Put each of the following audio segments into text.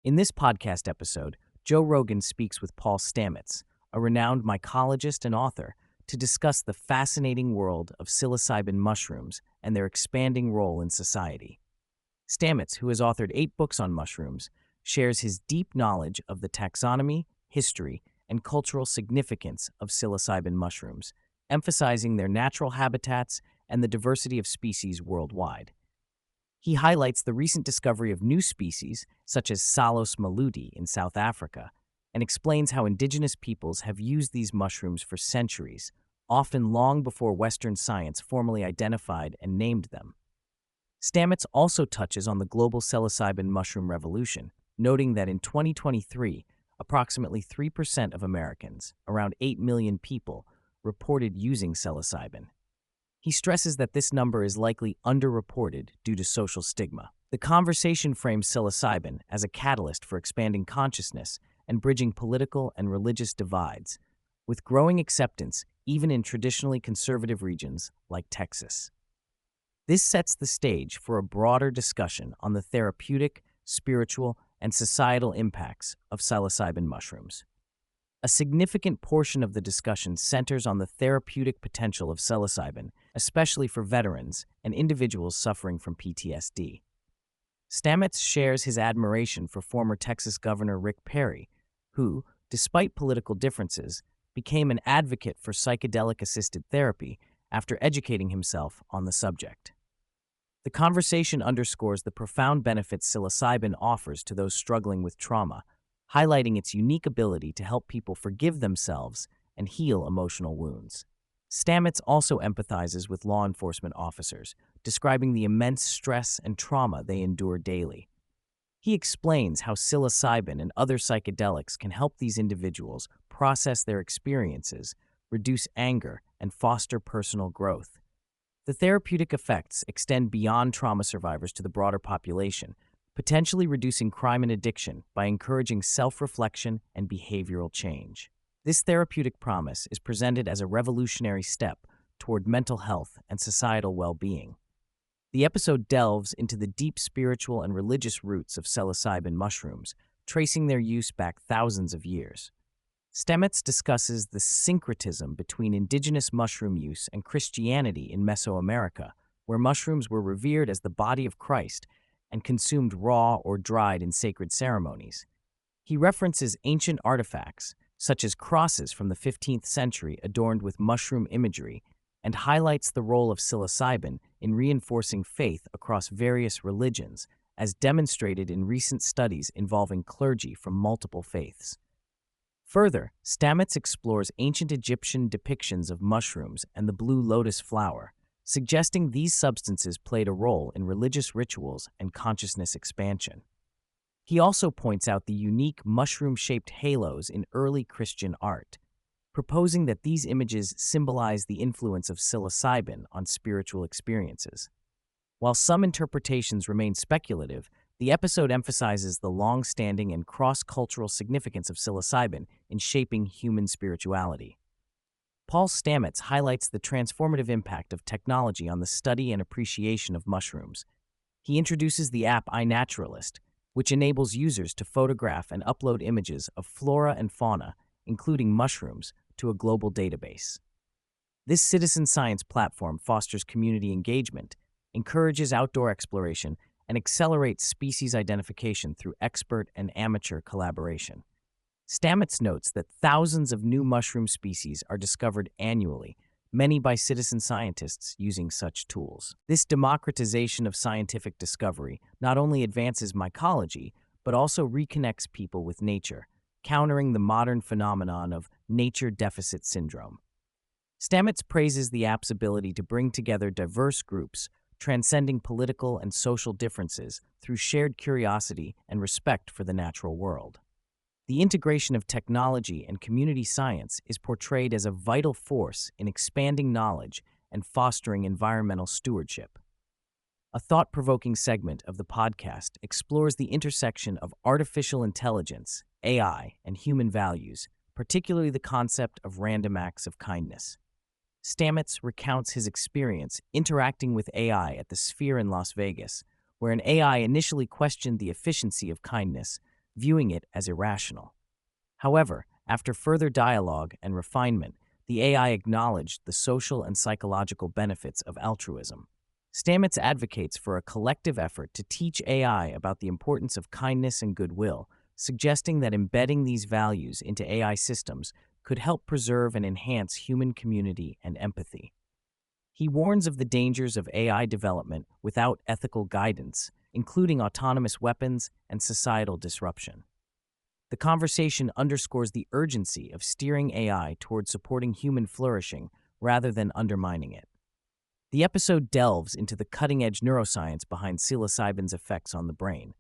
In this podcast episode, Joe Rogan speaks with Paul Stamets, a renowned mycologist and author, to discuss the fascinating world of psilocybin mushrooms and their expanding role in society. Stamets, who has authored 8 books on mushrooms, shares his deep knowledge of the taxonomy, history, and cultural significance of psilocybin mushrooms, emphasizing their natural habitats and the diversity of species worldwide. He highlights the recent discovery of new species, such as Salos maludi in South Africa, and explains how indigenous peoples have used these mushrooms for centuries, often long before Western science formally identified and named them. Stamets also touches on the global psilocybin mushroom revolution, noting that in 2023, approximately 3% of Americans, around 8 million people, reported using psilocybin. He stresses that this number is likely underreported due to social stigma. The conversation frames psilocybin as a catalyst for expanding consciousness and bridging political and religious divides, with growing acceptance even in traditionally conservative regions like Texas. This sets the stage for a broader discussion on the therapeutic, spiritual, and societal impacts of psilocybin mushrooms. A significant portion of the discussion centers on the therapeutic potential of psilocybin, especially for veterans and individuals suffering from PTSD. Stamets shares his admiration for former Texas Governor Rick Perry, who, despite political differences, became an advocate for psychedelic-assisted therapy after educating himself on the subject. The conversation underscores the profound benefits psilocybin offers to those struggling with trauma, highlighting its unique ability to help people forgive themselves and heal emotional wounds. Stamets also empathizes with law enforcement officers, describing the immense stress and trauma they endure daily. He explains how psilocybin and other psychedelics can help these individuals process their experiences, reduce anger, and foster personal growth. The therapeutic effects extend beyond trauma survivors to the broader population, potentially reducing crime and addiction by encouraging self-reflection and behavioral change. This therapeutic promise is presented as a revolutionary step toward mental health and societal well-being. The episode delves into the deep spiritual and religious roots of psilocybin mushrooms, tracing their use back thousands of years. Stamets discusses the syncretism between indigenous mushroom use and Christianity in Mesoamerica, where mushrooms were revered as the body of Christ and consumed raw or dried in sacred ceremonies. He references ancient artifacts, such as crosses from the 15th century adorned with mushroom imagery, and highlights the role of psilocybin in reinforcing faith across various religions, as demonstrated in recent studies involving clergy from multiple faiths. Further, Stamets explores ancient Egyptian depictions of mushrooms and the blue lotus flower, suggesting these substances played a role in religious rituals and consciousness expansion. He also points out the unique mushroom-shaped halos in early Christian art, proposing that these images symbolize the influence of psilocybin on spiritual experiences. While some interpretations remain speculative, the episode emphasizes the long-standing and cross-cultural significance of psilocybin in shaping human spirituality. Paul Stamets highlights the transformative impact of technology on the study and appreciation of mushrooms. He introduces the app iNaturalist, which enables users to photograph and upload images of flora and fauna, including mushrooms, to a global database. This citizen science platform fosters community engagement, encourages outdoor exploration, and accelerates species identification through expert and amateur collaboration. Stamets notes that thousands of new mushroom species are discovered annually, many by citizen scientists using such tools. This democratization of scientific discovery not only advances mycology, but also reconnects people with nature, countering the modern phenomenon of nature deficit syndrome. Stamets praises the app's ability to bring together diverse groups, transcending political and social differences through shared curiosity and respect for the natural world. The integration of technology and community science is portrayed as a vital force in expanding knowledge and fostering environmental stewardship. A thought-provoking segment of the podcast explores the intersection of artificial intelligence, AI, and human values, particularly the concept of random acts of kindness. Stamets recounts his experience interacting with AI at the Sphere in Las Vegas, where an AI initially questioned the efficiency of kindness, viewing it as irrational. However, after further dialogue and refinement, the AI acknowledged the social and psychological benefits of altruism. Stamets advocates for a collective effort to teach AI about the importance of kindness and goodwill, suggesting that embedding these values into AI systems could help preserve and enhance human community and empathy. He warns of the dangers of AI development without ethical guidance, including autonomous weapons and societal disruption. The conversation underscores the urgency of steering AI toward supporting human flourishing rather than undermining it. The episode delves into the cutting-edge neuroscience behind psilocybin's effects on the brain.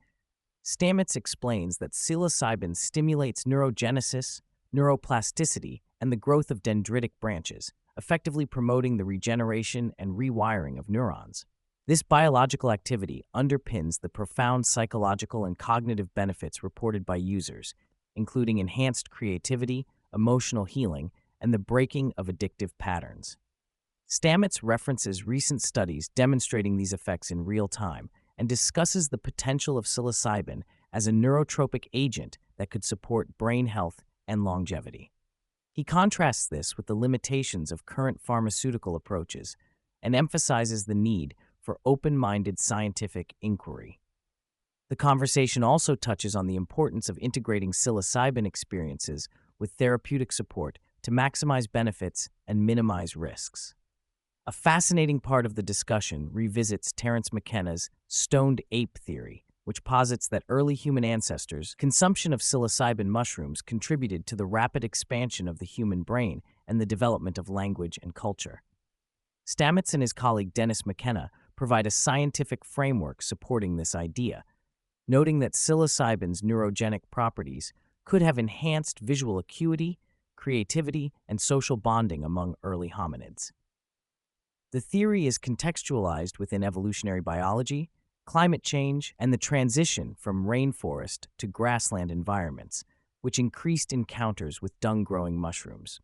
Stamets explains that psilocybin stimulates neurogenesis, neuroplasticity, and the growth of dendritic branches, effectively promoting the regeneration and rewiring of neurons. This biological activity underpins the profound psychological and cognitive benefits reported by users, including enhanced creativity, emotional healing, and the breaking of addictive patterns. Stamets references recent studies demonstrating these effects in real time and discusses the potential of psilocybin as a neurotropic agent that could support brain health and longevity. He contrasts this with the limitations of current pharmaceutical approaches and emphasizes the need for open-minded scientific inquiry. The conversation also touches on the importance of integrating psilocybin experiences with therapeutic support to maximize benefits and minimize risks. A fascinating part of the discussion revisits Terence McKenna's stoned ape theory, which posits that early human ancestors' consumption of psilocybin mushrooms contributed to the rapid expansion of the human brain and the development of language and culture. Stamets and his colleague Dennis McKenna provide a scientific framework supporting this idea, noting that psilocybin's neurogenic properties could have enhanced visual acuity, creativity, and social bonding among early hominids. The theory is contextualized within evolutionary biology, climate change, and the transition from rainforest to grassland environments, which increased encounters with dung-growing mushrooms.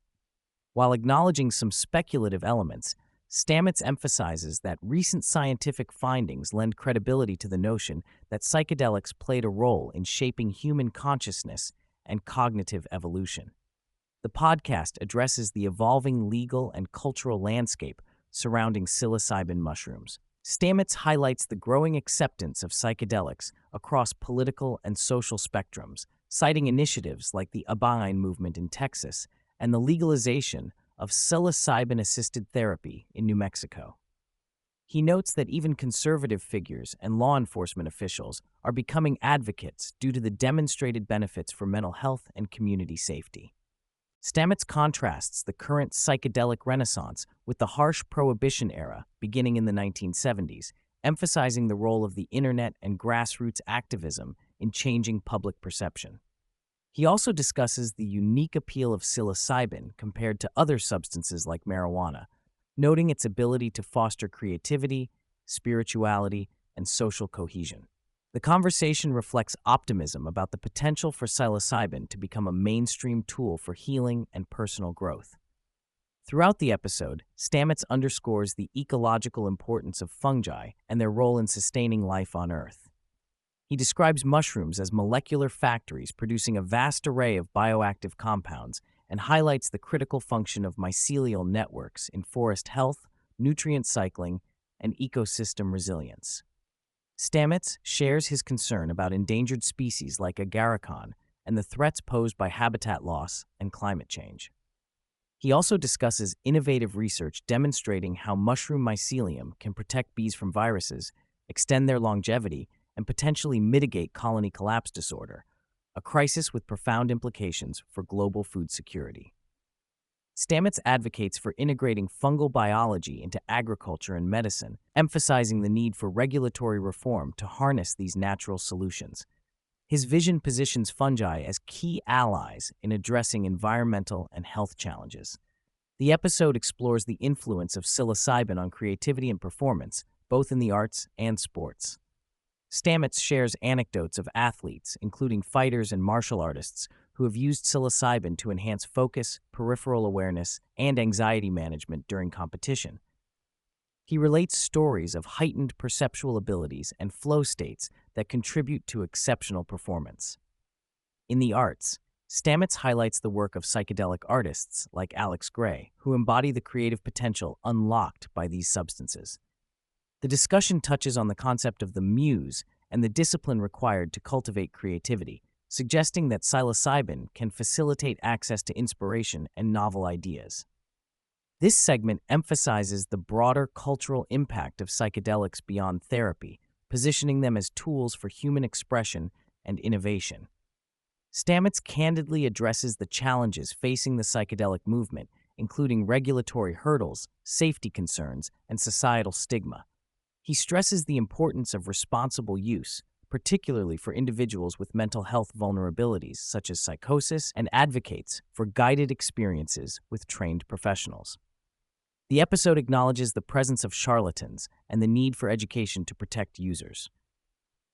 While acknowledging some speculative elements, Stamets emphasizes that recent scientific findings lend credibility to the notion that psychedelics played a role in shaping human consciousness and cognitive evolution. The podcast addresses the evolving legal and cultural landscape surrounding psilocybin mushrooms. Stamets highlights the growing acceptance of psychedelics across political and social spectrums, citing initiatives like the Abain movement in Texas and the legalization of psilocybin-assisted therapy in New Mexico. He notes that even conservative figures and law enforcement officials are becoming advocates due to the demonstrated benefits for mental health and community safety. Stamets contrasts the current psychedelic renaissance with the harsh prohibition era beginning in the 1970s, emphasizing the role of the internet and grassroots activism in changing public perception. He also discusses the unique appeal of psilocybin compared to other substances like marijuana, noting its ability to foster creativity, spirituality, and social cohesion. The conversation reflects optimism about the potential for psilocybin to become a mainstream tool for healing and personal growth. Throughout the episode, Stamets underscores the ecological importance of fungi and their role in sustaining life on Earth. He describes mushrooms as molecular factories producing a vast array of bioactive compounds and highlights the critical function of mycelial networks in forest health, nutrient cycling, and ecosystem resilience. Stamets shares his concern about endangered species like agarikon and the threats posed by habitat loss and climate change. He also discusses innovative research demonstrating how mushroom mycelium can protect bees from viruses, extend their longevity, and potentially mitigate colony collapse disorder, a crisis with profound implications for global food security. Stamets advocates for integrating fungal biology into agriculture and medicine, emphasizing the need for regulatory reform to harness these natural solutions. His vision positions fungi as key allies in addressing environmental and health challenges. The episode explores the influence of psilocybin on creativity and performance, both in the arts and sports. Stamets shares anecdotes of athletes, including fighters and martial artists, who have used psilocybin to enhance focus, peripheral awareness, and anxiety management during competition. He relates stories of heightened perceptual abilities and flow states that contribute to exceptional performance. In the arts, Stamets highlights the work of psychedelic artists like Alex Gray, who embody the creative potential unlocked by these substances. The discussion touches on the concept of the muse and the discipline required to cultivate creativity, suggesting that psilocybin can facilitate access to inspiration and novel ideas. This segment emphasizes the broader cultural impact of psychedelics beyond therapy, positioning them as tools for human expression and innovation. Stamets candidly addresses the challenges facing the psychedelic movement, including regulatory hurdles, safety concerns, and societal stigma. He stresses the importance of responsible use, particularly for individuals with mental health vulnerabilities such as psychosis, and advocates for guided experiences with trained professionals. The episode acknowledges the presence of charlatans and the need for education to protect users.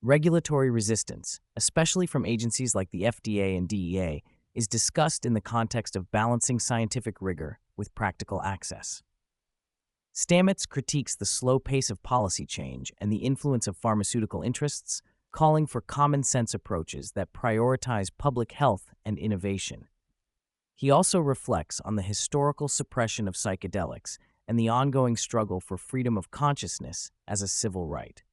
Regulatory resistance, especially from agencies like the FDA and DEA, is discussed in the context of balancing scientific rigor with practical access. Stamets critiques the slow pace of policy change and the influence of pharmaceutical interests, calling for common-sense approaches that prioritize public health and innovation. He also reflects on the historical suppression of psychedelics and the ongoing struggle for freedom of consciousness as a civil right.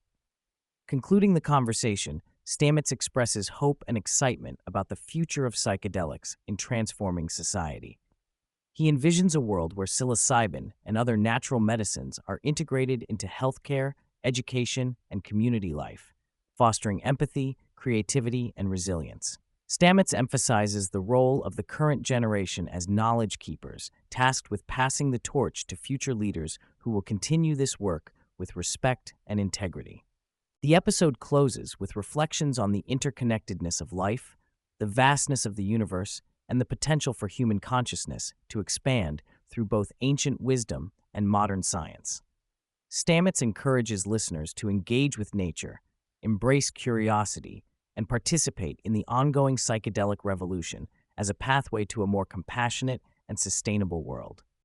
Concluding the conversation, Stamets expresses hope and excitement about the future of psychedelics in transforming society. He envisions a world where psilocybin and other natural medicines are integrated into healthcare, education, and community life, fostering empathy, creativity, and resilience. Stamets emphasizes the role of the current generation as knowledge keepers, tasked with passing the torch to future leaders who will continue this work with respect and integrity. The episode closes with reflections on the interconnectedness of life, the vastness of the universe, and the potential for human consciousness to expand through both ancient wisdom and modern science. Stamets encourages listeners to engage with nature, embrace curiosity, and participate in the ongoing psychedelic revolution as a pathway to a more compassionate and sustainable world.